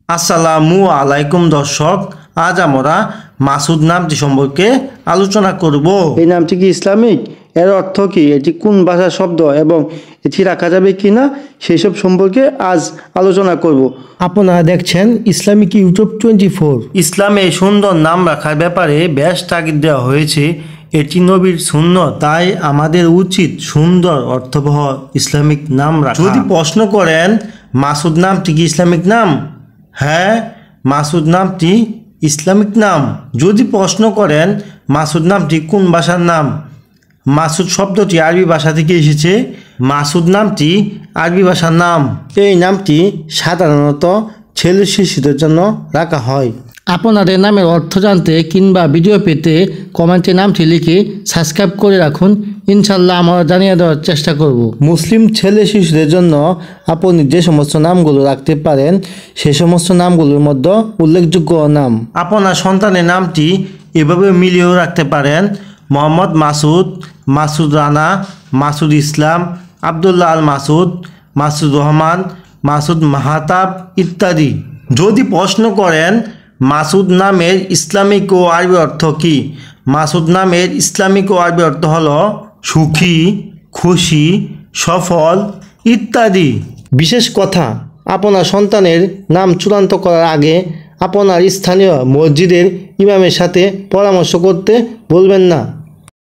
আসসালামু আলাইকুম দর্শক, আজ আমরা মাসুদ নামটি সম্পর্কে আলোচনা করব। এই নামটি কি ইসলামিক? এর অর্থ কি? এটি কোন ভাষার শব্দ এবং এটি রাখা যাবে কি না সেই সব সম্পর্কে আজ আলোচনা করব। আপনারা দেখছেন ইসলামিক ইউটিউব 24। ইসলামে সুন্দর নাম রাখার ব্যাপারে বেশ তাগিদ দেওয়া হয়েছে। এটি নবীর সুন্নত, তাই আমাদের উচিত সুন্দর অর্থবহ ইসলামিক নাম রাখা। যদি প্রশ্ন করেন মাসুদ নামটি কি ইসলামিক নাম, হ্যাঁ, মাসুদ নামটি ইসলামিক নাম। যদি প্রশ্ন করেন মাসুদ নামটি কোন ভাষার নাম, মাসুদ শব্দটি আরবি ভাষা থেকে এসেছে। মাসুদ নামটি আরবি ভাষার নাম। এই নামটি সাধারণত ছেলে শিশুদের জন্য রাখা হয়। আপনাদের নামের অর্থ জানতে কিংবা ভিডিও পেতে কমেন্টে নামটি লিখে সাবস্ক্রাইব করে রাখুন। ইনশাল্লাহ আমরা জানিয়ে দেওয়ার চেষ্টা করব। মুসলিম ছেলে শিশুদের জন্য আপনি যে সমস্ত নামগুলো রাখতে পারেন সে সমস্ত নামগুলোর মধ্যে উল্লেখযোগ্য নাম। আপনার সন্তানের নামটি এভাবে মিলিয়েও রাখতে পারেন: মোহাম্মদ মাসুদ, মাসুদ রানা, মাসুদ ইসলাম, আবদুল্লাহ আল মাসুদ, মাসুদ রহমান, মাসুদ মাহাতাব ইত্যাদি। যদি প্রশ্ন করেন মাসুদ নামের ইসলামিক ও আরবি অর্থ কী, মাসুদ নামের ইসলামিক ও আরবি অর্থ হলো সুখী, খুশি, সফল ইত্যাদি। বিশেষ কথা, আপনার সন্তানের নাম চূড়ান্ত করার আগে আপনার স্থানীয় মসজিদের ইমামের সাথে পরামর্শ করতে ভুলবেন না।